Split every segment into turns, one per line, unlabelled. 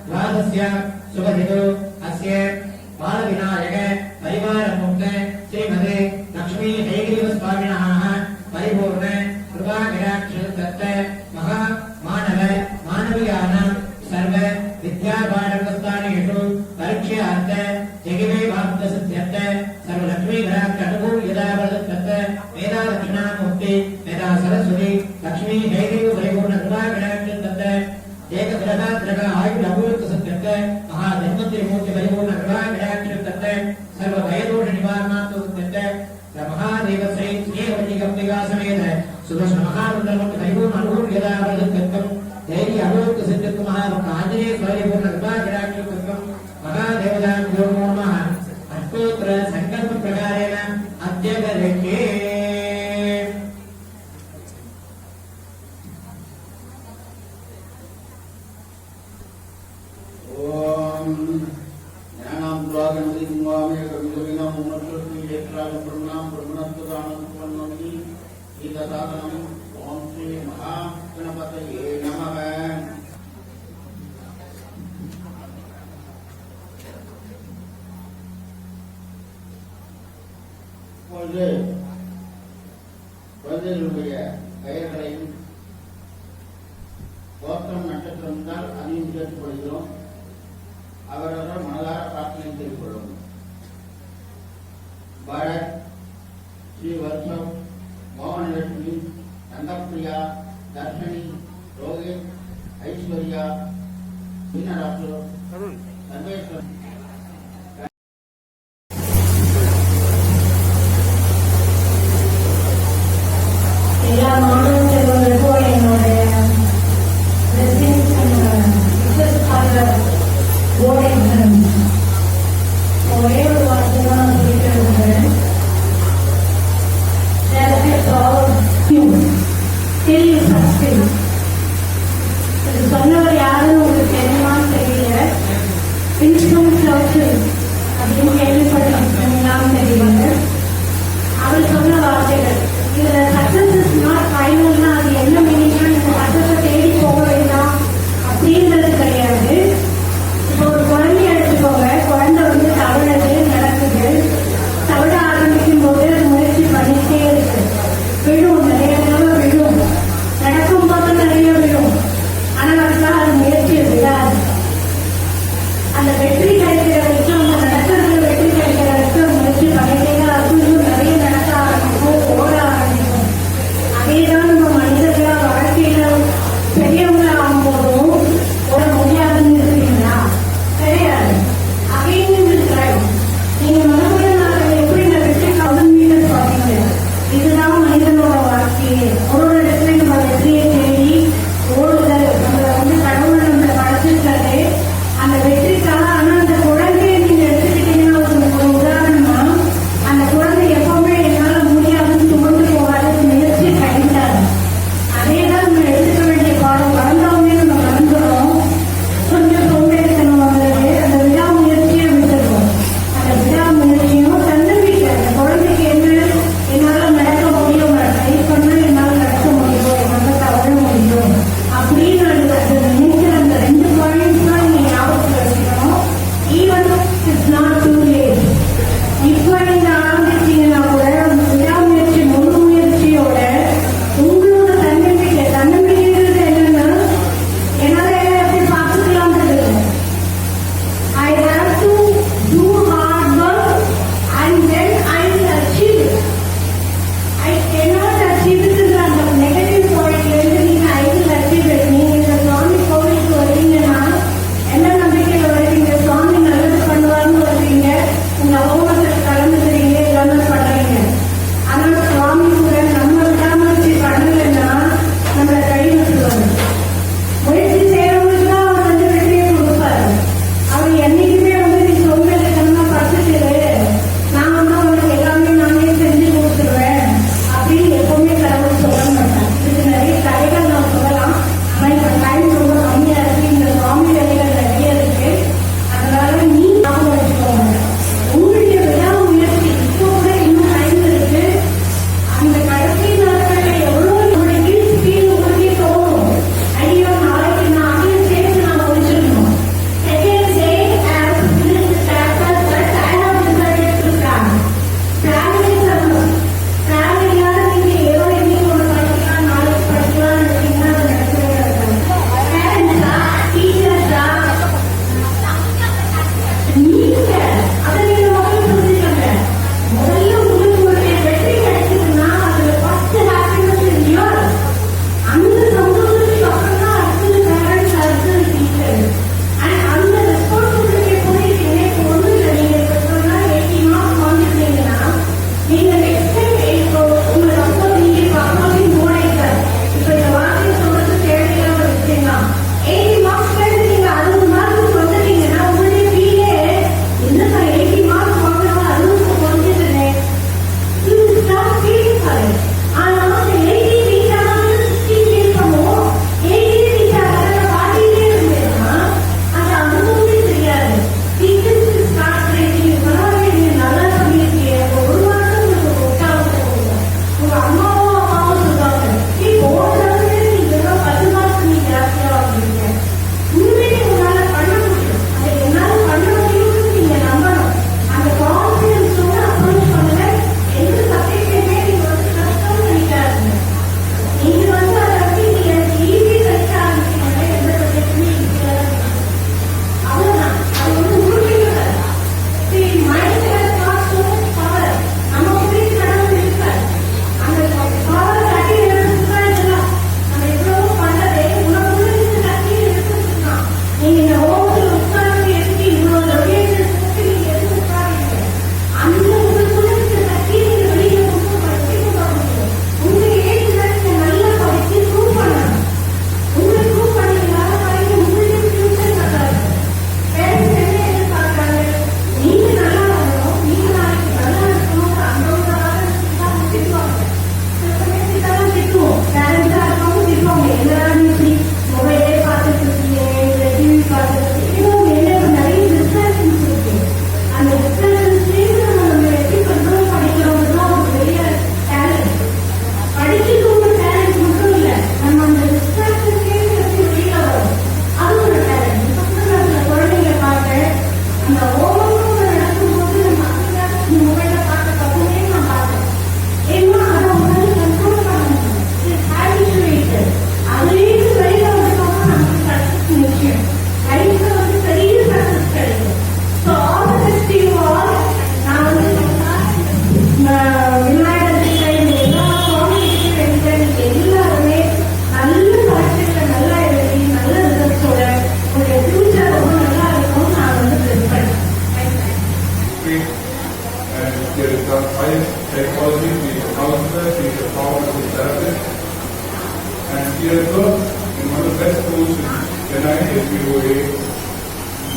द्वादश्य शुभदितु अस्य बालविनायक परिवारमुक्त श्रीमते लक्ष्मी हैग्रीव स्वामिनः परिपूर्ण कृपाकटाक्षदत्त महा मानव मानवीयानां सर्व विद्यापाठस्थानेषु परीक्षार्थ जगिमे वाप्तसिद्ध्यर्थ सर्वलक्ष्मी घराकटुः यदा वर्धत्त वेदा दक्षिणामूर्ति वेदा सरस्वती लक्ष्मी हैग्रीव परिपूर्ण कृपाकटाक्षदत्त एकग्रह आयुर्भूतसिद्ध्यर्थ महाधन्वन्तिमूर्ति परिपूर्ण कृपाकटाक्षदत्त सर्वभयदोष निवारणार्थसिद्ध्यर्थ महादेव श्री श्रीवल्लिकम्बिका समेत सुदर्शन महारुद्रमूर्ति परिपूर्ण अनुकूल यदा वर्धत्तम् देवी अभूत सिद्धत्व महाभक्त आंजनेय परिपूर्ण कृपाकटाक्षदत्तम् महादेवताभ्यो नमः अष्टोत्तर संकल्प प्रकारेण अद्य करिष्ये
ओम ज्ञानां द्वागणति गुणामे कविना मुनस्वति क्षेत्राय ब्रह्मणां ब्रह्मणत्वदानं पन्नमि ईतसाधनं ओम श्री महागणपतये नमः। குழந்தைகளுடைய பெயர்களையும் கோத்திரம் நட்சத்திரம் இருந்தால் அதையும் சேர்த்துக் கொள்கிறோம். அவரவர் மனதார பிரார்த்தனை செய்து கொள்ளும். பரத், ஸ்ரீ வர்ஷவ், மோகனலட்சுமி, தங்கப்பிரியா, தர்ஷினி, ரோஹித், ஐஸ்வர்யா, சீனராசு, சர்வேஸ்வர்
சொன்னவர் யாரும் உங்களுக்கு தெரியுமான்னு தெரியல. அப்படின்னு கேள்விப்பட்டோம் தெரியல. அவர் சொன்ன வார்த்தைகள் இதுல சக்சஸ் இஸ் நாட் ஃபைனல்னா அது என்ன மீனிங்னா நீங்க சக்சஸை தேடி போக வேண்டாம் அப்படின்றது கிடையாது. இப்போ ஒரு குழந்தைய எடுத்துக்கோங்க.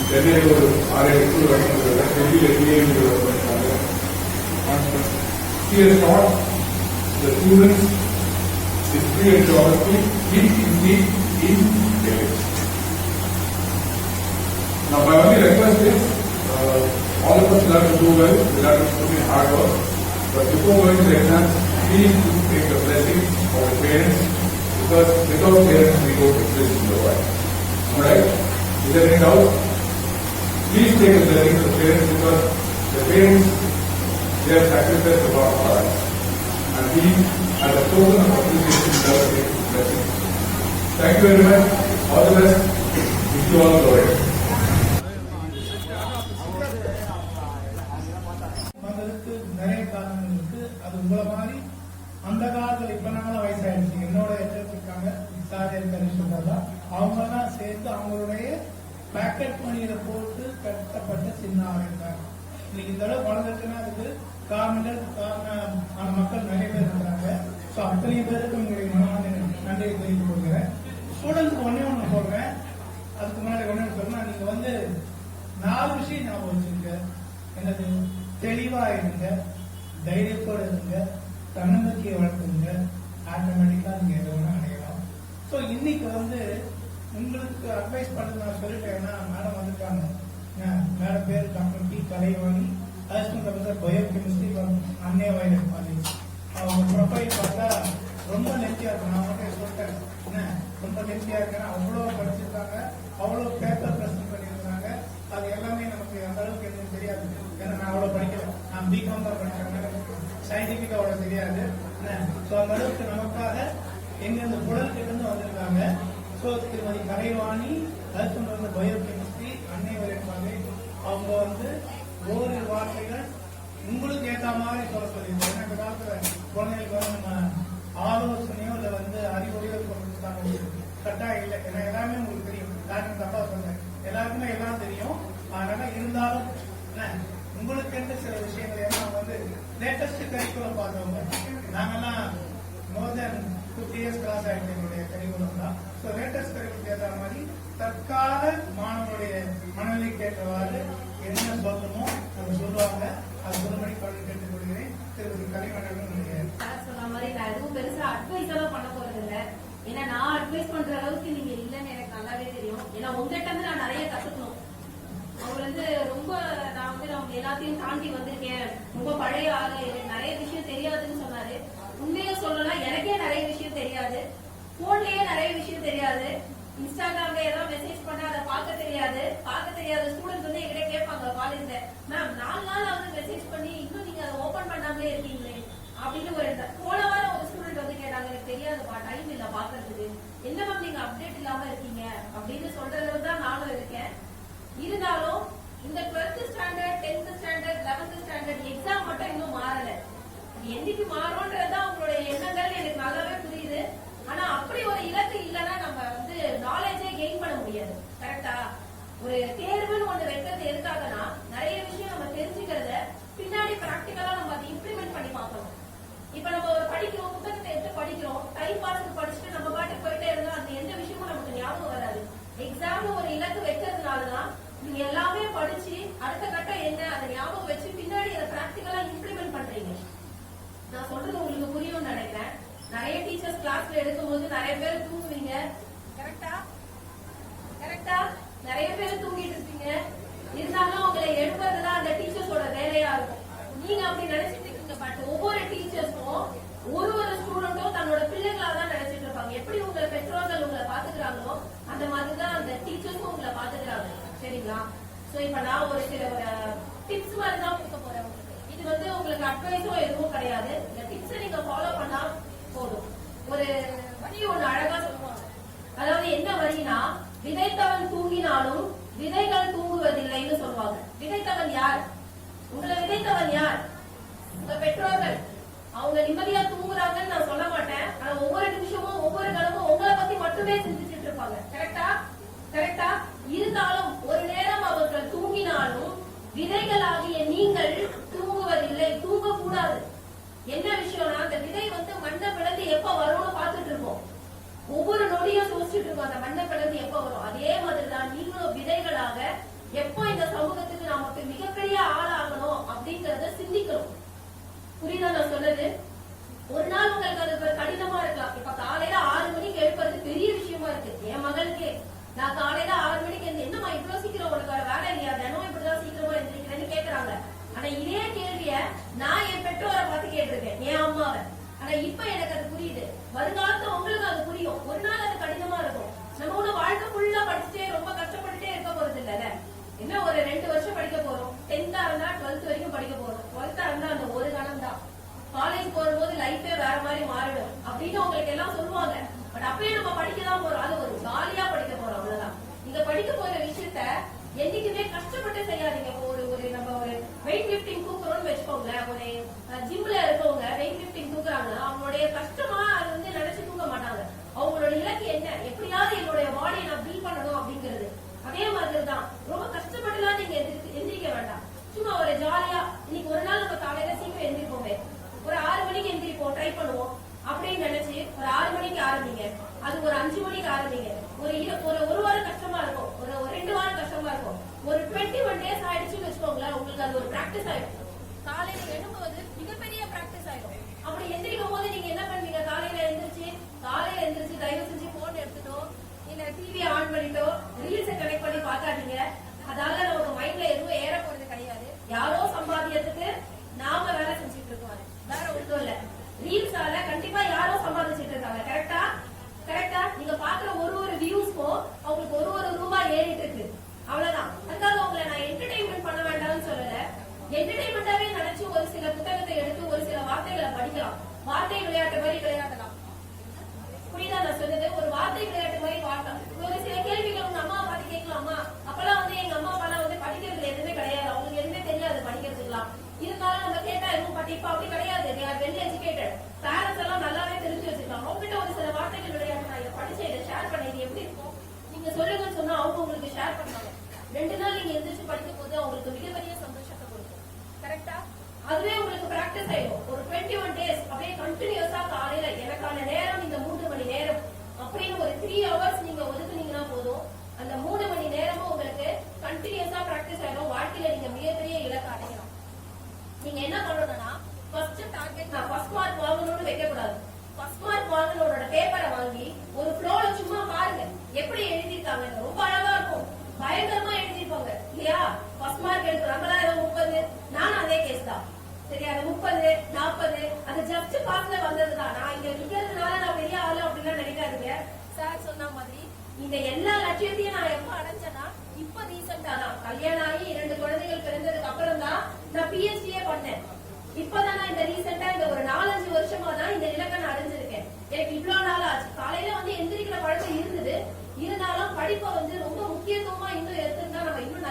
சென்னையில் ஒரு 6-7 ஸ்கூல் ஒர்க் பண்ணுறாங்க, டெல்லியில் டிஏவி ஒர்க் பண்ணுறாங்க. He has taught the students history and geography in Hindi in English. Now my only request is all of us learn to do well, we learn to put in hard work, but before going to the exams, please do take the blessings of the parents, because without parents we don't exist in the world. Alright? Is there any doubt? Please take the blessings of the parents, because the parents, they have sacrificed a lot for us, and we, as a token of appreciation, deserve to take the blessings. Thank you very much. All the best. Wish you all the glory.
அதற்கு நிறைய காரணங்கள் இருக்கு. அது உங்களை மாதிரி அந்த காலத்துல இப்ப நாங்களாம் வயசாயிடுச்சு, என்னோட இருக்காங்க சொல்றதா அவங்க எல்லாம் சேர்த்து அவங்களுடைய பேக்கெட் மணியில போட்டு கட்டப்பட்ட சின்ன ஆலயம். இன்னைக்கு இந்த அளவு வளர்ந்துருக்குன்னா அதுக்கு காரணமான மக்கள் நிறைய பேர் இருக்கிறாங்க. ஸோ அத்தனை பேருக்கு உங்களுடைய மனமார்ந்த நன்றியை தெரிவித்துக் கொள்கிறேன். ஸ்டூடெண்ட்ஸ்க்கு ஒண்ணு சொல்றேன், அதுக்கு முன்னாடி ஒண்ணு சொல்றேன். நீங்க வந்து 4 விஷயம் ஞாபகம் வச்சிருக்க. என்னது? தெளிவா இருங்க, தைரியத்தோட இருங்க, தன்னம்பிக்கையை வளர்த்துங்க, ஆட்டோமேட்டிக்கா நீங்க எது ஒண்ணு அடையலாம். ஸோ இன்னைக்கு வந்து உங்களுக்கு அட்வைஸ் பண்ணது நான் சொல்லிட்டேன்னா, மேடம் வந்துட்டாங்க. மேடம் பேர் doctor P Kalaivani, assistant professor biochemistry Annai Violet college. அவங்க ப்ரொஃபைல் பார்த்தா ரொம்ப லென்த்தியா இருக்கும். நான் மட்டும் சொல்லிட்டேன் என்ன ரொம்ப லென்த்தியா இருக்கேன்னா, அவ்வளோ படிச்சிருக்காங்க, அவ்வளோ பேப்பர் பிரசன்ட் பண்ணியிருக்காங்க. அது எல்லாமே நமக்கு அந்த அளவுக்கு எனக்கு தெரியாது. ஏன்னா நான் அவ்வளோ படிக்கல, நான் பிகாம் தான் படிச்சேன், சயின்டிபிக் அவ்வளோ தெரியாது. ஸோ அந்த அளவுக்கு நமக்காக எங்க புழல் கிட்ட வந்திருக்காங்க. ஸோ திருமதி கலைவாணி, அசிஸ்டன்ட் வந்து பயோகெமிஸ்ட்ரி அன்னை வயலட் காலேஜ். அவங்க வந்து ஓரிரு வார்த்தைகள் உங்களுக்கு ஏற்ற மாதிரி சொல்ல சொல்லியிருக்கோம். ஏன்னா இந்த காலத்துல குழந்தைகளுக்கு வந்து நம்ம ஆலோசனையோ இல்லை வந்து அறிவுரையோ கொடுத்தாங்க கட்டாயம் இல்லை. ஏன்னா எல்லாமே உங்களுக்கு தெரியும். யாருக்கும் தப்பா சொல்றேன், எல்லாருக்குமே எல்லாம் தெரியும். அதனால இருந்தாலும் உங்களுக்கு எந்த சில விஷயங்கள், ஏன்னா வந்து லேட்டஸ்ட் கரிக்குலம் பார்த்தவங்க நாங்கெல்லாம் மோர் தென் 50 இயர்ஸ் கிளாஸ் ஆயிடுச்சு எங்களுடைய கரிக்குலம் தான். ஸோ லேட்டஸ்ட் கரிக்குலம் ஏற்ற மாதிரி தற்கால மாணவனுடைய மனநிலைக்கு ஏற்றவாறு என்ன சொல்லணுமோ அதை சொல்லுவாங்க. அது சொல்லும்படி கேட்டுக் கொள்கிறேன். திருப்பதி கலைமண்டலம்
சொன்ன மாதிரி நான் எதுவும் பெருசா அட்வைஸ் எல்லாம் பண்ண போறது இல்லை. ஏன்னா நான் அட்வைஸ் பண்ற அளவுக்கு நீங்க இல்லைன்னு எனக்கு நல்லாவே தெரியும். ஏன்னா உங்ககிட்ட இருந்து நான் நிறைய கத்துக்கணும். அவங்க வந்து ரொம்ப நான் வந்து அவங்க எல்லாத்தையும் தாண்டி வந்திருக்கேன், ரொம்ப பழைய ஆளு, எனக்கு நிறைய விஷயம் தெரியாதுன்னு சொன்னாரு. உண்மையா சொல்லலாம், எனக்கே நிறைய விஷயம் தெரியாது, போன்லயே நிறைய விஷயம் தெரியாது, இன்ஸ்டாகிராம்ல ஏதாவது மெசேஜ் பண்ணா அதை பார்க்க தெரியாது. ஸ்டூடெண்ட்ஸ் வந்து என்கிட்ட கேட்பாங்க காலேஜ்ல, மேம் 4 நாள் வந்து மெசேஜ் பண்ணி இன்னும் நீங்க அதை ஓபன் பண்ணாமலே இருக்கீங்களே அப்படின்னு. போன வாரம் ஒரு ஸ்டூடெண்ட் வந்து கேட்டாங்க, எனக்கு தெரியாதுப்பா, டைம் இல்ல பாக்குறதுக்கு, என்ன மேம் நீங்க அப்டேட் இல்லாம இருக்கீங்க அப்படின்னு சொல்றதுல தான் நானும் இருக்கேன். இருந்தாலும் இந்த 12th standard 10th standard 11th standard exam மட்டும் இன்னும் மாறல. என்னைக்கு மாறும்ன்றதுதான் உங்களுடைய எண்ணங்கள் எனக்கு நல்லாவே புரியுது. ஆனா அப்படி ஒரு இலக்கு இல்லைன்னா நம்ம வந்து நாலேஜே கெயின் பண்ண முடியாது. கரெக்டா? ஒரு தேர்வுன்னு ஒண்ணு வைக்கிறது எதுக்காகனா, நிறைய விஷயம் நம்ம தெரிஞ்சுக்கிறத பின்னாடி பிராக்டிகலா நம்ம அதை இம்ப்ளிமெண்ட் பண்ணி பார்க்கணும். இப்ப நம்ம ஒரு படிக்கிறோம், புத்தகத்தை எடுத்து படிக்கிறோம், டைம் பாஸ்க்கு படிச்சுட்டு நம்ம பாட்டுக்கு போயிட்டே இருந்தா அந்த எந்த விஷயமும் நமக்கு ஞாபகம் வராது. எக்ஸாம்னு ஒரு இலக்கு வைக்கிறதுனாலதான் நீங்க எல்லாமே படிச்சு அடுத்த கட்டம் என்ன அதை ஞாபகம் வச்சு பின்னாடி அதை பிராக்டிகலா இம்ப்ளிமெண்ட் பண்றீங்க. நான் சொல்றது உங்களுக்கு புரியும்னு நினைக்கிறேன். நிறைய டீச்சர்ஸ் கிளாஸ்ல எடுக்கும் போது நிறைய பேர் தூங்குவீங்க. கரெக்டா? நிறைய பேர் தூங்கிட்டு இருப்பீங்க. இருந்தாலும் உங்களை எழுப்புறதுதான் அந்த டீச்சர்ஸோட வேலையா இருக்கும். நீங்க அப்படி நினைச்சிட்டு இருக்கீங்க. பட் ஒவ்வொரு டீச்சர்ஸும் ஒரு ஸ்டூடெண்ட்டும் தன்னோட பிள்ளைகளா தான் நினைச்சிட்டு இருப்பாங்க. எப்படி உங்க பெற்றோர்கள் உங்களை பாத்துக்கிறாங்களோ அந்த மாதிரிதான் அந்த டீச்சர்ஸும் உங்களை பாத்துக்கிறாங்க. சரிங்களா? சோ இப்ப நான் ஒரு சில டிப்ஸ் மாதிரி தான் கொடுக்க போறேன். இது வந்து உங்களுக்கு அட்வைஸும் எதுவும் கிடையாது. இந்த டிப்ஸை நீங்க ஃபாலோ பண்ணா போதும். ஒரு வரி ஒண்ணு அழகா சொல்லுவாங்க. அதாவது என்ன வரினா, விதைத்தவன் தூங்கினாலும் விதைகள் தூங்குவதில்லைன்னு சொல்லுவாங்க. விதைத்தவன் யார்? உங்களை விதைத்தவன் யார்? உங்க பெற்றோர்கள். அவங்க நிம்மதியா தூங்குறாங்கன்னு நான் சொல்ல மாட்டேன். ஆனா ஒவ்வொரு நிமிஷமும் ஒவ்வொரு கணமும் உங்களை பத்தி மட்டுமே சிந்திச்சுட்டு இருப்பாங்க. கரெக்டா? இருந்தாலும் ஒரு நேரம் அவர்கள் தூங்கினாலும் விதைகளாகிய நீங்கள் தூங்குவதில்லை, தூங்கக்கூடாது. என்ன விஷயம்னா, அந்த விதை வந்து மண்ணை பிளந்து எப்ப வரும்னு பாத்துட்டு இருக்கோம். ஒவ்வொரு நொடியும் யோசிச்சுட்டு இருக்கோம் அந்த மண்ணை பிளந்து எப்ப வரும். அதே மாதிரிதான் நீங்களும் விதைகளாக என்ன ஒரு 2 வருஷம் படிக்க போறோம். 10th இருந்தா 12th வரைக்கும் படிக்க போறோம். 12th இருந்தா அந்த ஒரு கணம் தான். காலேஜ் போகும்போது லைஃபே வேற மாதிரி மாறிடும் அப்படின்னு உங்களுக்கு எல்லாம் சொல்லுவாங்க. பட் அப்பயே நம்ம படிக்கதான் போறோம். அது ஒரு ஜாலியா படிக்க போறோம், அவ்வளவுதான். நீங்க படிக்க போற விஷயத்த என்னைக்குமே கஷ்டப்பட்டு செய்யாதீங்க. ஒரு நம்ம ஒரு வெயிட் லிப்டிங் தூக்குறோம்னு வச்சுக்கோங்களேன். ஒரு ஜிம்ல இருக்கவங்க வெயிட் லிப்டிங் தூக்குறாங்கன்னா அவங்களுடைய கஷ்டமா அது வந்து நினைச்சு தூக்க மாட்டாங்க. அவங்களோட இலக்கு என்ன, எப்படியாவது என்னுடைய பாடியை நான் பில்ட் பண்ணணும் அப்படிங்கிறது. அதே மாதிரிதான் ரொம்ப கஷ்டப்பட்டுலாம் நீங்க எந்திரிக்க வேண்டாம். சும்மா ஒரு ஜாலியா இன்னைக்கு ஒரு நாள் நம்ம காலையில சீக்கிரம் எந்திரிப்போமே, ஒரு 6 மணிக்கு எந்திரிப்போம், ட்ரை பண்ணுவோம் அப்படின்னு நினைச்சு ஒரு 6 மணிக்கு ஆரம்பிங்க. அது ஒரு 5 மணிக்கு ஆரம்பிங்க. ஒரு வாரம் கஷ்டமா இருக்கும், ஒரு 2 வாரம் கஷ்டமா இருக்கும். ஒரு 21 days ஆயிடுச்சுன்னு வச்சுக்கோங்களேன், உங்களுக்கு அது ஒரு பிராக்டிஸ் ஆயிடும். காலையில எழும்புவது மிகப்பெரிய பிராக்டிஸ் ஆயிடும். அப்படி எந்திரிக்கும் போது நீங்க என்ன பண்ணுவீங்க, காலையில எந்திரிச்சு தயவு செஞ்சு போன் எடுத்துட்டோ இல்ல டிவி ஆன் பண்ணிட்டோ ரீல்ஸை கனெக்ட் பண்ணி பார்க்காதீங்க. அதால நமக்கு மைண்ட்ல எதுவும் ஏற போறது கிடையாது. யாரோ சம்பாதியத்துக்கு நாம வேலை செஞ்சுட்டு இருக்கோம், வேற ஒன்றும் இல்ல. ரீல்ஸால கண்டிப்பா யாரோ சம்பாதிச்சுட்டு இருக்காங்க. கரெக்டா நீங்க பாக்குற ஒரு வியூஸ்க்கும் அவங்களுக்கு ஒரு ரூபாய் ஏறிட்டு இருக்கு, அவ்வளவுதான். அதுக்காக உங்களை நான் என்டர்டைன்மெண்ட் பண்ண வேண்டாம்னு சொல்லல. என்டர்டைன்மெண்டாவே நினைச்சு ஒரு சில புத்தகத்தை எடுத்து ஒரு சில வார்த்தைகளை படிக்கலாம். வார்த்தை விளையாட்டு மாதிரி விளையாடலாம். புரியுதா நான் சொன்னது? ஒரு வார்த்தை விளையாட்டு மாதிரி வாட்டலாம். ஒரு சில கேள்விகள் உங்க அம்மா பார்த்து கேட்கலாமா? அப்பெல்லாம் வந்து எங்க அம்மா அப்பெல்லாம் வந்து படிக்கிறதுல எதுவுமே கிடையாது, அவங்களுக்கு எதுவுமே தெரியாது படிக்கிறதுக்குலாம். இருந்தாலும் நம்ம கேட்டா எதுவும் இப்ப அப்படி கிடையாது. வெல் எஜுகேட்டட் பேரண்ட்ஸ் எல்லாம் நல்லாவே தெரிஞ்சு வச்சிருக்காங்க. அவங்ககிட்ட ஒரு சில வார்த்தைகள் விளையாட்டு நான் இதை படிச்சு இதை ஷேர் பண்ணி இது எப்படி இருக்கும் நீங்க சொல்லுங்கன்னு சொன்னா அவங்க உங்களுக்கு ஷேர் பண்ணுவாங்க. 2 நாள் நீங்க எந்திரிச்சு படிக்கும் போது அவங்களுக்கு மிகப்பெரிய சந்தோஷத்தை கொடுக்கும். கரெக்டா? அதுவே உங்களுக்கு பிராக்டிஸ் ஆயிடும். ஒரு 21 days அப்படியே கண்டினியூஸா காலையில எனக்கான நேரம் இந்த 3 மணி நேரம் அப்படின்னு ஒரு 3 hours நீங்க ஒதுக்குனீங்கன்னா போதும். அந்த 3 மணி நேரமும் உங்களுக்கு கண்டினியூஸா பிராக்டிஸ் ஆயிடும். வாழ்க்கையில நீங்க மிகப்பெரிய இலக்கு அடையலாம். நீங்க என்ன பண்ணணும்னா ஃபர்ஸ்ட் டார்கெட் நான் ஃபர்ஸ்ட் மார்க் வாங்கணும்னு வைக்க கூடாது. ஃபர்ஸ்ட் மார்க் வாங்கணும்னோட பேப்பரை வாங்கி ஒரு ஃப்ளோல சும்மா பாருங்க எப்படி எழுதிருக்காங்க. ரொம்ப அழகா இருக்கும், பயங்கரமா எழுதிருப்பாங்க இல்லையா? ஃபர்ஸ்ட் மார்க் எடுக்கிறாங்களா 30, நானும் அதே கேஸ் தான். சரியா? 30, 40 அது ஜஸ்ட் பாஸ்ல வந்ததுதான். நான் இங்க நிக்கிறதுனால நான் பெரிய ஆளு அப்படிலாம் நினைக்காதீங்க. சார் சொன்ன மாதிரி இந்த எல்லா லட்சியத்தையும் நான் எப்ப அடைஞ்சேன்னா இப்ப ரீசெண்டா தான் கல்யாணம் ஆகி 2 குழந்தைகள் பிறந்ததுக்கு அப்புறம் தான் நான் பிஹெச்டியே பண்ணேன். இப்பதான் நான் இந்த ரீசெண்டா இந்த ஒரு 4-5 வருஷமா தான் இந்த இலக்கை நான் அடைஞ்சிருக்கேன். எனக்கு இவ்வளவு நாள் ஆச்சு. காலையில வந்து எந்திரிக்கிற பழக்கம் இருந்தது, இருந்தாலும் படிப்பை வந்து ரொம்ப முக்கியத்துவமா இன்னும் எடுத்துருந்தா நம்ம இன்னும்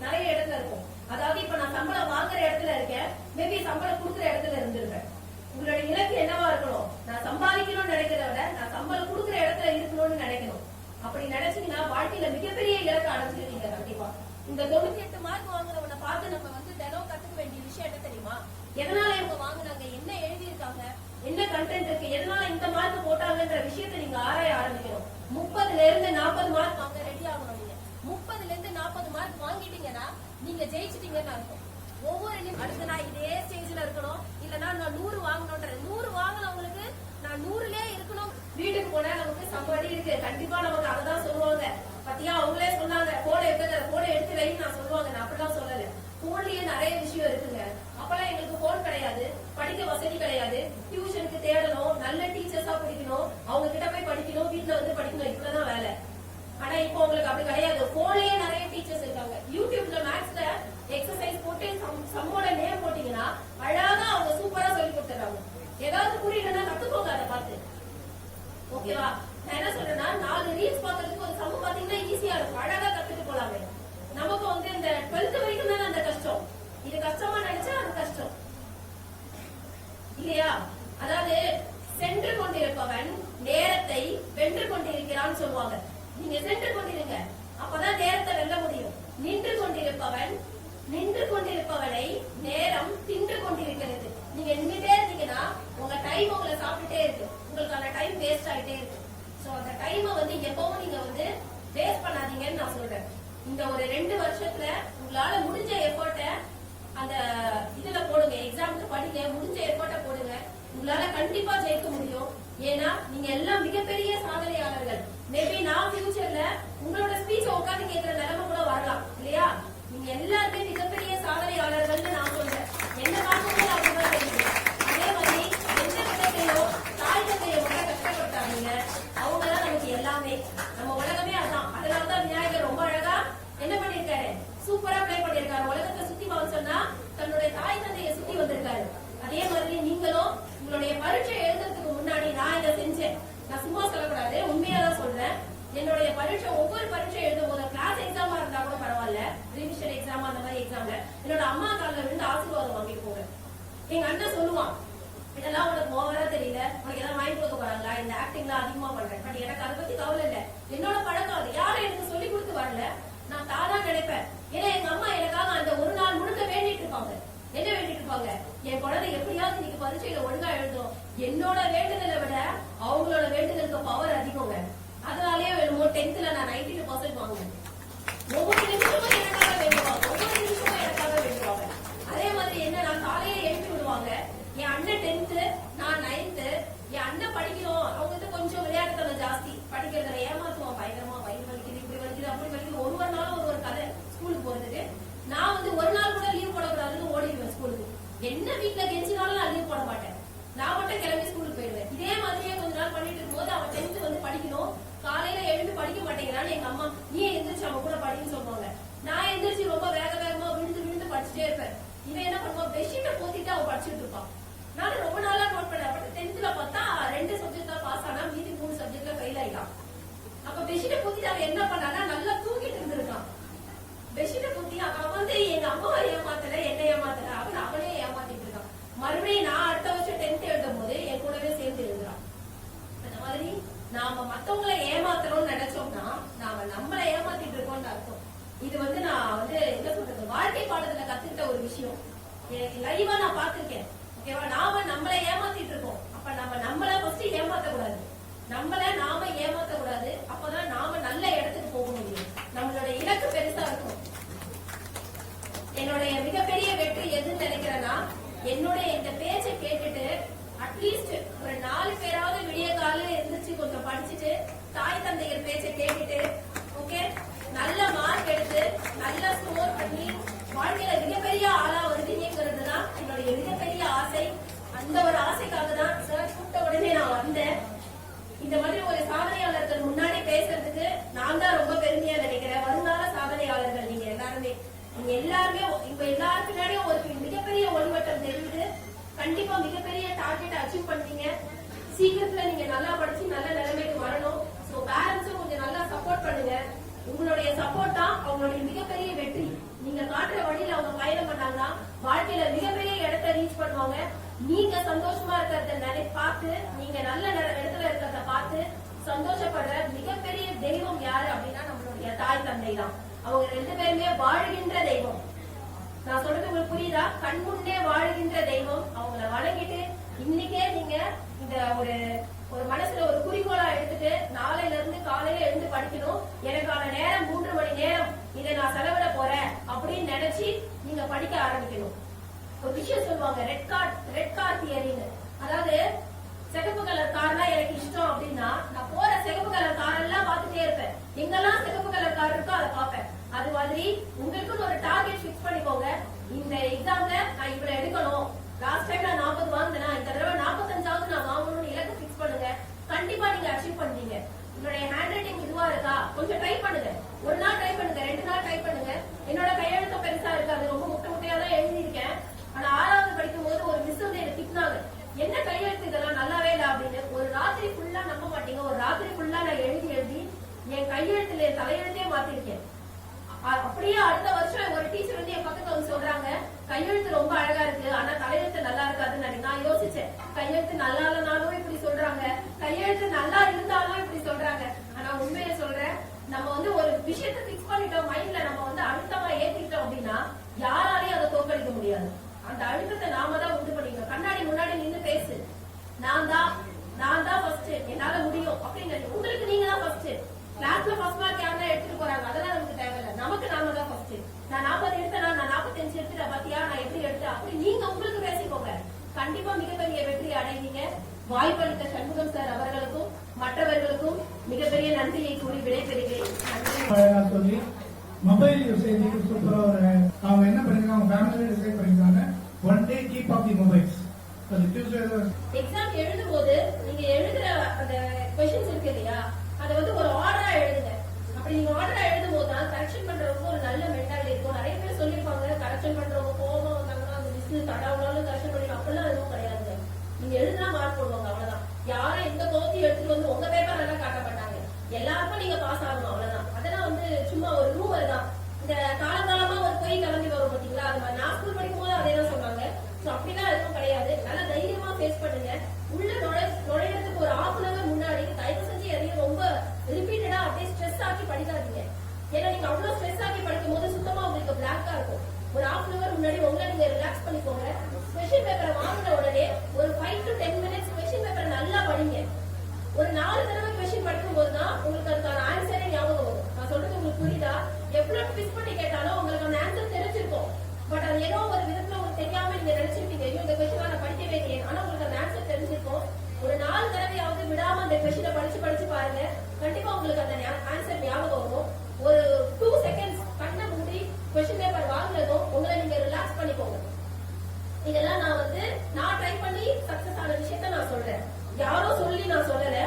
நிறைய இடத்துல இருக்கும். அதாவது இப்ப நான் சம்பளம் வாங்குற இடத்துல இருக்கேன், மேபி சம்பளம் கொடுக்குற இடத்துல இருந்திருப்பேன். உங்களுடைய இலக்கு என்னவா இருக்கணும்? நான் சம்பாதிக்கணும்னு நினைக்கிறத விட நான் சம்பளம் கொடுக்குற இடத்துல இருக்கணும்னு நினைக்கணும். அப்படி நினைச்சீங்கன்னா வாழ்க்கையில மிகப்பெரிய இலக்கு அடைஞ்சிருக்கீங்க கண்டிப்பா. இந்த 98 மார்க் வாங்குறவனை பார்த்து நம்ம வந்து தினம் கத்துக்க வேண்டிய விஷயம் என்ன தெரியுமா? எதனால இவங்க வாங்குனாங்க, என்ன எழுதியிருக்காங்க, என்ன கண்டென்ட் இருக்கு, எதனால இந்த மார்க் போட்டாங்கன்ற விஷயத்தை நீங்க ஆராய ஆரம்பிக்கணும். 30ல இருந்து 40 மார்க் வாங்க ரெடி ஆகணும். நீங்க 30ல இருந்து 40 மார்க் வாங்கிட்டீங்கன்னா நீங்க ஜெயிச்சிட்டீங்கன்னு அர்த்தம். ஒவ்வொரு அடுத்து நான் இதே ஸ்டேஜ்ல இருக்கணும், இல்லன்னா நான் 100 வாங்கணும்ன்ற 100 வாங்கினவங்களுக்கு நான் 100லயே இருக்கணும். வீட்டுக்கு போனா நமக்கு சம்பாதி இருக்கு, கண்டிப்பா நமக்கு அததான் சொல்லுவாங்க. பத்தியா அவங்களே சொன்னாங்க போன எடுத்து வைன்னு நான் சொல்லுவாங்க. நான் அப்படிலாம் சொல்லல. போன்லயே நிறைய விஷயம் இருக்குங்க. அப்பெல்லாம் எங்களுக்கு போன் கிடையாது, படிக்க வசதி கிடையாது, டியூஷனுக்கு தேடணும், நல்ல டீச்சர்ஸா படிக்கணும், அவங்க கிட்ட போய் படிக்கணும், வீட்டுல வந்து படிக்கணும், இப்பதான் வேலை. ஆனா இப்போ உங்களுக்கு அப்படி கிடையாது. போன்லயே நிறைய டீச்சர்ஸ் இருக்காங்க. யூடியூப்ல மேக்ஸ்ல எக்ஸசைஸ் போட்டு சம்மோட நேம் போட்டீங்கன்னா அழகா அவங்க சூப்பரா சொல்லி கொடுத்துறாங்க. ஏதாவது புரியலன்னா கத்துக்கோங்க அதை பார்த்து. ஓகேவா? நான் என்ன சொல்றேன்னா 4 ரீல்ஸ் பாக்குறதுக்கு ஒரு சம்மு பாத்தீங்கன்னா ஈஸியா இருக்கும், அழகா கத்துட்டு போலாமே. நமக்கு வந்து இந்த 12th வரைக்கும் தானே அந்த கஷ்டம். இது கஷ்டமா நினைச்சா அது கஷ்டம் இல்லையா? அதாவது சென்று கொண்டிருப்பவன் நேரத்தை வென்று கொண்டிருக்கிறான்னு சொல்லுவாங்க. நீங்க சென்று கொண்டிருங்க, அப்பதான் நேரத்தை வெல்ல முடியும். நின்று கொண்டிருப்பவனை நேரம் தின்று கொண்டிருக்கிறது. நீங்க நின்றுட்டே இருந்தீங்கன்னா உங்க டைம் உங்களை சாப்பிட்டுட்டே இருக்கு, உங்களுக்கான டைம் வேஸ்ட் ஆகிட்டே இருக்கு. சோ அந்த டைமை வந்து எப்பவும் நீங்க வந்து வேஸ்ட் பண்ணாதீங்கன்னு நான் சொல்றேன். இந்த ஒரு 2 வருஷத்துல உங்களால முடிஞ்ச எஃபர்ட்டை அந்த இதுல போடுங்க, எக்ஸாமுக்கு படிங்க, முடிஞ்ச எஃபர்ட்டை போடுங்க. உங்களால கண்டிப்பா ஜெயிக்க முடியும். ஏன்னா நீங்க எல்லாம் மிகப்பெரிய சாதனையாளர்கள். மேபி நான் ஃபியூச்சர்ல உங்களோட ஸ்பீச் உட்காந்து கேட்கிற நிலைமை கூட வரலாம் இல்லையா? நீங்க எல்லாருமே மிகப்பெரிய சாதனையாளர்கள்னு நான் சொல்றேன். என்ன பார்க்கும்போது அப்படிதான் தெரியுது. அதே மாதிரி எந்த விதத்தையோ தாய் தந்தையை கூட கஷ்டப்படுத்தாங்க, அவங்கதான் நமக்கு எல்லாமே. நம்ம உலகமே அதான். அதனாலதான் விநாயகர் ரொம்ப அழகா என்ன பண்ணிருக்காரு, சொன்னா தன்னுடைய தாய் தந்தையை சுத்தி வந்திருக்காரு. அதே மாதிரி நீங்களும் உங்களுடைய பரீட்சை எழுதுறதுக்கு முன்னாடி நான் இதை செஞ்சேன். நான் சும்மா சொல்லக்கூடாது, உண்மையா தான் சொல்றேன். என்னுடைய பரீட்சை ஒவ்வொரு பரீட்சை எழுதும் போது கிளாஸ் எக்ஸாமா இருந்தா கூட பரவாயில்ல, ரிவிஷன் எக்ஸாம் அந்த மாதிரி எக்ஸாம்ல என்னோட அம்மா காலில் விழுந்து ஆசீர்வாதம் வாங்கிட்டு போவேன். எங்க அண்ணன் சொல்லுவான், இதெல்லாம் உனக்கு ஓவரா தெரியல, உனக்கு எதாவது வாங்கி கொடுக்க போறாங்களா, இந்த ஆக்டிங்லாம் அதிகமா பண்றேன். பட் எனக்கு அதை பத்தி கவலை இல்லை. என்னோட பழக்கம் அது யாரும் எனக்கு சொல்லி கொடுத்து வரல, நான் தானா நினைப்பேன். ஏன்னா எங்க அம்மா எனக்காக அந்த ஒரு நாள் முழுக்க வேண்டிட்டு இருப்பாங்க. என்ன வேண்டிட்டு இருப்பாங்க, என் குழந்தை எப்படியாவது இன்னைக்கு பரீட்சையில ஒழுங்கா எழுதும். என்னோட வேண்டுதலை விட அவங்களோட வேண்டுதலுக்கு பவர் அதிகங்க. அதனாலேயே வேணுமோ 10th நான் 92% வாங்குவேன். ஒவ்வொரு நிமிஷமும் எனக்காக வேண்டுவாங்க, ஒவ்வொரு நிமிஷமும் எனக்காக வேண்டுவாங்க. அதே மாதிரி என்ன, நான் காலையே எழுப்பி விடுவாங்க. என் அண்ணன் 10th, நான் 9th. என் அண்ணன் படிக்கணும், அவங்க வந்து கொஞ்சம் விளையாட்டுத்தனம் ஜாஸ்தி, படிக்கிறதுல ஏமாத்துவான் பயங்கரமா. வயிறு வலிக்குது, இப்படி வலிக்குது, அப்படி வலிக்குது, ஒரு நாளும் ஒரு கதை ஸ்கூலுக்கு போறதுக்கு. நான் வந்து ஒரு நாள் கூட லீவ் போடக்கூடாதுன்னு ஓடிடுவேன் ஸ்கூலுக்கு. என்ன வீட்டுல கெஞ்சினாலும் நான் லீவ் போட மாட்டேன், நான் மட்டும் கிளம்பி ஸ்கூலுக்கு போயிடுவேன். இதே மாதிரியே கொஞ்ச நாள் பண்ணிட்டு இருக்கும்போது அவன் 10th வந்து படிக்கணும், காலையில எழுந்து படிக்க மாட்டேங்கிறான்னு எங்க அம்மா நீ எந்திரிச்சு அவன் கூட படின்னு சொல்லுவாங்க. நான் எந்திரிச்சு ரொம்ப வேக வேகமா விழுந்து விழுந்து படிச்சுட்டே இருப்பேன். இவன் என்ன பண்ணுவான், பெட்ஷீட்டை போத்திட்டு அவன் படிச்சுட்டு இருப்பான். நானும் ரொம்ப நாளா நோட் பண்ணேன். பட் 10th பார்த்தா 2 சப்ஜெக்ட் தான் பாஸ் ஆனா, மீதி 3 சப்ஜெக்ட்ல ஃபெயில் ஆயிட்டான். அப்ப பெட்ஷீட்டை போத்திட்டு அவன் என்ன பண்ணானா, நல்லா தூங்கிட்டு இருந்திருக்கான். பெட்ஷீட்டை போத்தி அவன் வந்து எங்க அம்மாவை ஏமாத்தல, என்ன ஏமாத்தல, அவனே ஏமாத்திட்டு இருக்கான். மறுபடியும் நான் அடுத்த வருஷம் 10th எழுதும் போது என் கூடவே சேர்ந்து எழுதுறான். அந்த மாதிரி நாம மத்தவங்களை ஏமாத்தணும்னு நினைச்சோம்னா நாம நம்மளை ஏமாத்திட்டு இருக்கோம்னு அர்த்தம். இது வந்து நான் வந்து என்ன சொல்றது, வாழ்க்கை பாடத்துல கத்துக்கிட்ட ஒரு விஷயம். லைவா நான் பாத்திருக்கேன். ஓகேவா, நாம நம்மளை ஏமாத்திட்டு இருக்கோம். அப்ப நம்ம நம்மள ஃபர்ஸ்ட் ஏமாத்த கூடாது, நம்மள நாம ஏமாத்த கூடாது. அப்பதான் நாம நல்ல இடத்துக்கு போக முடியும், நம்மளோட இலக்கு பெருசா இருக்கும். என்னுடைய மிகப்பெரிய வெற்றி எதுன்னு நினைக்கிறேன்னா, என்னுடைய இந்த பேச்சை கேட்டுட்டு அட்லீஸ்ட் ஒரு 4 பேராவது விடிய காலையில இருந்துச்சு கொஞ்சம் படிச்சுட்டு தாய் தந்தையர் பேச்சை கேட்டுட்டு ஓகே நல்ல மார்க் எடுத்து நல்ல ஸ்கோர் பண்ணி வாழ்க்கையில மிகப்பெரிய ஆளா வருவீங்கிறது தான் என்னுடைய மிகப்பெரிய ஆசை. அந்த ஒரு ஆசைக்காக தான் சார் கூப்பிட்ட உடனே நான் வந்தேன். இந்த மாதிரி ஒரு சாதனையாளர்கள் முன்னாடி பேசுறதுக்கு நான் தான் ரொம்ப பெருமையா நினைக்கிறேன். வருங்கால சாதனையாளர்கள் நீங்க எல்லாருமே இப்ப எல்லாரும் பின்னாடியும் ஒரு மிகப்பெரிய ஒளிவட்டம் தெரியுது. கண்டிப்பா மிகப்பெரிய டார்கெட் அச்சீவ் பண்ணீங்க. சீக்கிரத்துல நீங்க நல்லா படிச்சு நல்ல நிலைமைக்கு வரணும். சோ பேரண்ட்ஸும் கொஞ்சம் நல்லா சப்போர்ட் பண்ணுங்க. உங்களுடைய சப்போர்ட் தான் அவங்களுடைய மிகப்பெரிய வெற்றி. நீங்க காட்டுற வழியில அவங்க பயணம் பண்ணாங்கன்னா வாழ்க்கையில மிகப்பெரிய இடத்தை ரீச் பண்ணுவாங்க. நீங்க சந்தோஷமா இருக்கிறத பார்த்து, நீங்க நல்ல இடத்துல இருக்கிறத பார்த்து சந்தோஷப்படுற மிகப்பெரிய தெய்வம் யாரு அப்படின்னா நம்மளுடைய தாய் தந்தை தான். அவங்க 2 பேருமே வாழுகின்ற தெய்வம். நான் சொல்றது உங்களுக்கு புரியுதா? கண்முன்னே வாழுகின்ற தெய்வம். அவங்கள வணங்கிட்டு இன்னைக்கே நீங்க இந்த ஒரு மனசுல ஒரு குறிக்கோளா எடுத்துட்டு நாளையில இருந்து காலையில எழுந்து படிக்கணும், எனக்கான நேரம் 3 மணி நேரம் இதை நான் செலவிட போறேன் அப்படின்னு நினைச்சு நீங்க படிக்க ஆரம்பிக்கணும். ஒரு விஷயம் சொல்லுவாங்க, ரெட் கார் தியரின்னு. அதாவது சிகப்பு கலர் கார்னா எனக்கு இஷ்டம் அப்படின்னா நான் போற சிகப்பு கலர் கார் எல்லாம் பார்த்துட்டே இருப்பேன். எங்கெல்லாம் சிகப்பு கலர் கார் இருக்கோ அதை பார்ப்பேன். அது மாதிரி உங்களுக்குன்னு ஒரு டார்கெட் பிக்ஸ் பண்ணிக்கோங்க. இந்த எக்ஸாம்ல நான் இவ்வளவு எடுக்கணும், லாஸ்ட் டைம் நான் 40 வாங்கினா இந்த தடவை 45வது நான் வாங்கணும்னு இலக்கு பிக்ஸ் பண்ணுங்க. கண்டிப்பா நீங்க அச்சீவ் பண்ணுவீங்க. உங்களுடைய ஹேண்ட் ரைட்டிங் இதுவா இருக்கா கொஞ்சம் ட்ரை பண்ணுங்க. ஒரு நாள் ட்ரை பண்ணுங்க, 2 நாள் ட்ரை பண்ணுங்க. என்னோட கையெழுத்து பெருசா இருக்காது, ரொம்ப முட்டையா தான் எழுதியிருக்கேன். ஆனா 6வது படிக்கும் போது ஒரு மிஸ் வந்து எனக்கு திட்டினாங்க, என்ன கையெழுத்து இதெல்லாம் நல்லாவே இல்லை அப்படின்னு. ஒரு ராத்திரி ஃபுல்லா நம்ப மாட்டீங்க, ஒரு ராத்திரி ஃபுல்லா நான் எழுதி என் கையெழுத்துல என் தலையெழுத்தே மாத்திருக்கேன். அப்படியே அடுத்த வருஷம் ஒரு டீச்சர் வந்து என் பக்கத்துல வந்து சொல்றாங்க, கையெழுத்து ரொம்ப அழகா இருக்கு ஆனா தலையெழுத்து நல்லா இருக்காதுன்னு. நான் யோசிச்சேன், கையெழுத்து நல்லா இல்லைனாலும் இப்படி சொல்றாங்க, கையெழுத்து நல்லா இருந்தாலும் இப்படி சொல்றாங்க. ஆனா உண்மையை சொல்றேன், நம்ம வந்து ஒரு விஷயத்தை பிக்ஸ் பண்ணிட்டோம் மைண்ட்ல, நம்ம வந்து அழுத்தமா ஏத்திக்கிட்டோம் அப்படின்னா யாராலையும் அதை தோற்கடிக்க முடியாது. அந்த அழுத்தத்தை நாம தான் உண்டு பண்ணிக்கணும். கண்ணாடி முன்னாடி நின்று பேசு, நான் தான் ஃபர்ஸ்ட், என்னால முடியும் அப்படின்னு. உங்களுக்கு நீங்க தான் ஃபர்ஸ்ட். கிளாஸ்ல ஃபர்ஸ்ட் மார்க் யாரா எடுத்துட்டு போறாங்க, அதெல்லாம் நமக்கு தேவையில்லை. நமக்கு நாம தான் ஃபர்ஸ்ட். நான் 40 எடுத்தேன், நான் 45 எடுத்துட்டேன், பாத்தியா நான் எப்படி எடுத்தேன் அப்படி நீங்க உங்களுக்கு பேசிக்கோங்க. கண்டிப்பா மிகப்பெரிய வெற்றி அடைவீங்க. வாய்ப்பளித்த சண்முகம் சார் அவர்களுக்கும் மற்றவர்களுக்கும் மிகப்பெரிய நன்றியை கூறி விடைபெறுகிறேன்.
சொல்லி மொபைல் யூசேஜ் சூப்பரா அவங்க என்ன பண்ணிருக்காங்க, அவங்க ஃபேமிலியில டிசைட் பண்ணிருக்காங்க, one day keep off the mobiles.
Exam எழுதும் போது நீங்க எழுதுற அந்த கொஸ்டின்ஸ் இருக்கு இல்லையா, அதை வந்து ஒரு ஆர்டரா எழுதுங்க. அப்படி நீங்க ஆர்டரா எழுதும் போது தான் கரெக்ஷன் பண்றவங்க ஒரு நல்ல மென்டாலிட்டி இருக்கும். நிறைய பேர் சொல்லிருப்பாங்க, கரெக்ஷன் பண்றவங்க கோபம் மிஸ் கடவுளாலும் கஷ்டப்படி அப்பெல்லாம் எதுவும் கிடையாதுங்க. நீங்க எழுதுனா மார்க் போடுவாங்க, அவ்வளவுதான். யாரும் எந்த கோத்தையும் எடுத்துட்டு வந்து உங்க பேப்பர் எல்லாம் காட்ட மாட்டாங்க. எல்லாருக்கும் நீங்க பாஸ் ஆகணும், அவ்வளவுதான். அதெல்லாம் வந்து சும்மா ஒரு ரூமர் தான். இந்த காலங்காலமா ஒரு பொய் கிளம்பி வரும் பாத்தீங்களா, அது மாதிரி நான் ஸ்கூல் படிக்கும் போது அதே தான் சொன்னாங்க. சோ அப்படிலாம் எதுவும் கிடையாது. நல்லா தைரியமா ஃபேஸ் பண்ணுங்க. உள்ள நுழையறதுக்கு ஒரு ½ முன்னாடி தயவு செஞ்சு எதையும் ரொம்ப ரிப்பீட்டடா அப்படியே ஸ்ட்ரெஸ் ஆக்கி படிக்காதீங்க. ஏன்னா நீங்க அவ்வளவு ஸ்ட்ரெஸ் ஆக்கி படிக்கும் போது சுத்தமா உங்களுக்கு பிளாங்கா இருக்கும். ஒரு ½ முன்னாடி உங்களை நீங்க ரிலாக்ஸ் பண்ணிக்கோங்க. கொஸ்டின் பேப்பரை வாங்கின உடனே ஒரு 5 to 10 minutes கொஸ்டின் பேப்பரை நல்லா படிங்க. ஒரு 4 தடவை கொஸ்டின் படிக்கும் போதுதான் உங்களுக்கு அதுக்கான ஆன்சரே ஞாபகம் வரும். நான் சொல்றது உங்களுக்கு புரியுதா? எவ்வளவு ட்விஸ்ட் பண்ணி கேட்டாலும் உங்களுக்கு அந்த ஆன்சர் தெரிஞ்சிருக்கும். பட் அது ஏதோ ஒரு விதத்துல உங்களுக்கு தெரியாம நீங்க நினைச்சிருப்பீங்க, ஐயோ இந்த கொஸ்டின் நான் படிக்கவே இல்லையே. ஆனா உங்களுக்கு அந்த ஆன்சர் தெரிஞ்சிருக்கும். ஒரு 4 தடவையாவது விடாம அந்த கொஸ்டினை படிச்சு பாருங்க. கண்டிப்பா உங்களுக்கு அந்த ஆன்சர் ஞாபகம் வரும். ஒரு 2 seconds கண்ணை மூடி கொஸ்டின் பேப்பர் வாங்குறதும் உங்களை நீங்க ரிலாக்ஸ் பண்ணிக்கோங்க. இதெல்லாம் நான் ட்ரை பண்ணி சக்சஸ் ஆன விஷயத்த நான் சொல்றேன். யாரோ சொல்லி நான் சொல்லல.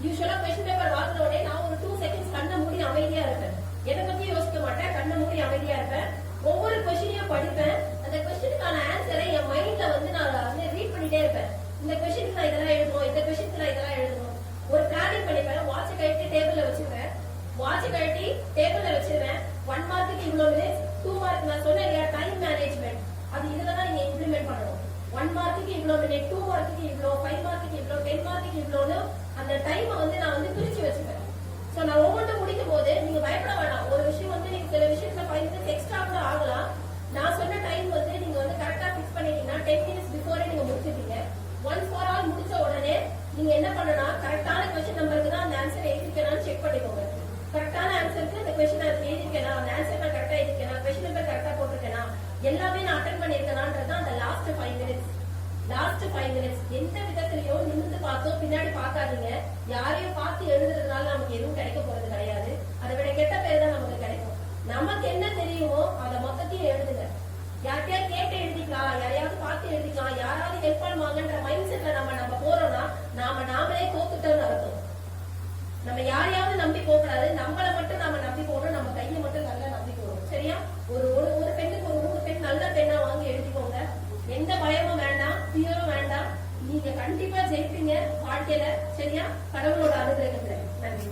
யூஸ்வலா கொஸ்டின் பேப்பர் வாங்குற உடனே நான் ஒரு 2 seconds கண்ணை மூடி அமைதியா இருப்பேன். எதை பத்தி யோசிக்க மாட்டேன், கண்ணை மூடி அமைதியா இருப்பேன். ஒவ்வொரு கொஸ்டினையும் படிப்பேன். அந்த கொஸ்டினுக்கான ஆன்சரை என் மைண்ட்ல நான் ரீட் பண்ணிட்டே இருப்பேன். இந்த கொஸ்டினுக்கு நான் இதெல்லாம் எழுதணும், இந்த கொஸ்டினுக்கு நான் இதெல்லாம் எழுதணும். ஒரு பிளானிங் பண்ணிப்பேன். வாட்ச் கழட்டி டேபிள்ல வச்சிருவேன். வாட்ச் கழட்டி டேபிள்ல வச்சிருவேன். 1 மார்க்குக்கு இவ்வளவு மினிட்ஸ், 2 மார்க் நான் சொன்னேன் இல்லையா டைம் மேனேஜ்மெண்ட், அது இதுலதான் நீங்க இம்ப்ளிமெண்ட் பண்ணணும். 1 மார்க்குக்கு இவ்வளவு மினிட், 2 மார்க்குக்கு இவ்வளவு, 5 மார்க்குக்கு இவ்வளவு, 10 மார்க்குக்கு இவ்வளவுன்னு அந்த டைமை நான் பிரிச்சு வச்சுப்பேன். சோ நான் ஒவ்வொன்றும் முடிக்கும் போது நீங்க பயப்பட வேண்டாம். ஒரு விஷயம் நீங்க சில விஷயத்துல 5 minutes எக்ஸ்ட்ரா கூட ஆகலாம். நான் சொன்ன டைம் நீங்க கரெக்டா பிக்ஸ் பண்ணிட்டீங்கன்னா 10 minutes பிஃபோரே நீங்க முடிச்சிருக்கீங்க. ஒன்ஸ் ஃபார் ஆல் முடிச்ச உடனே நீங்க என்ன பண்ணணும், கரெக்டான கொஸ்டின் நம்பருக்கு தான் அந்த ஆன்சர் எழுதிருக்கேனான்னு செக் பண்ணிக்கோங்க. கரெக்டான ஆன்சருக்கு அந்த கொஸ்டின் எழுதிருக்கேனா, அந்த ஆன்சர் நான் கரெக்டா எழுதிருக்கேனா, கொஸ்டின் நம்பர் கரெக்டா போட்டிருக்கேனா, எல்லாமே நான் அட்டென்ட் பண்ணிருக்கேனான்றது அந்த லாஸ்ட் 5 minutes. எந்த விதத்திலையும் நிமிர்ந்து பார்த்தோ பின்னாடி பார்க்காதீங்க. யாரையும் பார்த்து எழுதுறதுனால நமக்கு எதுவும் கிடைக்க போறது கிடையாது. அதை விட கெட்ட பேர் தான் நமக்கு கிடைக்கும். நமக்கு என்ன தெரியுமோ அதை மொத்தத்தையும் எழுதுங்க. யார்கிட்டயா கேட்டு எழுதிக்கலாம், யாரையாவது பார்த்து எழுதிக்கலாம், யாராவது ஹெல்ப் பண்ணுவாங்கன்ற மைண்ட் செட்ல நம்ம போறோம்னா நாமளே தோத்துட்டோம்னு அர்த்தம். நம்ம யாரையாவது நம்பி போகக்கூடாது. நம்மளை மட்டும் நாம நம்பி போகணும். நம்ம கையை மட்டும் நல்லா நம்பி போகணும். சரியா? ஒரு பெண்ணுக்கு ஒரு 3 பெண் நல்ல பெண்ணா வாங்கி எழுதிக்கோங்க. எந்த பயமும் வேண்டாம், பியரும் வேண்டாம். நீங்க கண்டிப்பா ஜெயிப்பீங்க வாழ்க்கையில. சரியா? கடவுளோட அனுகிரகத்துல. நன்றி.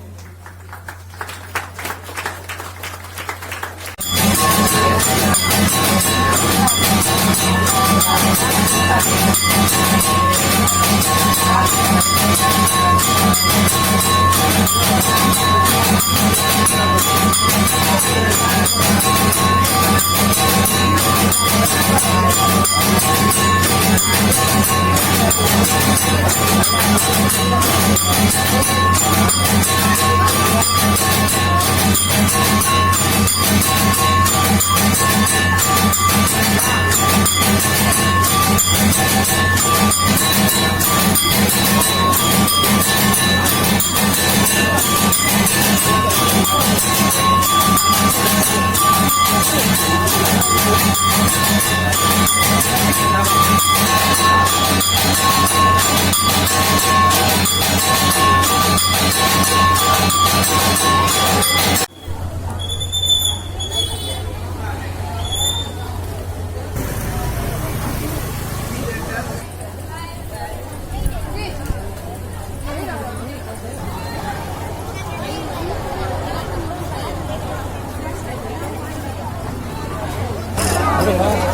Okay.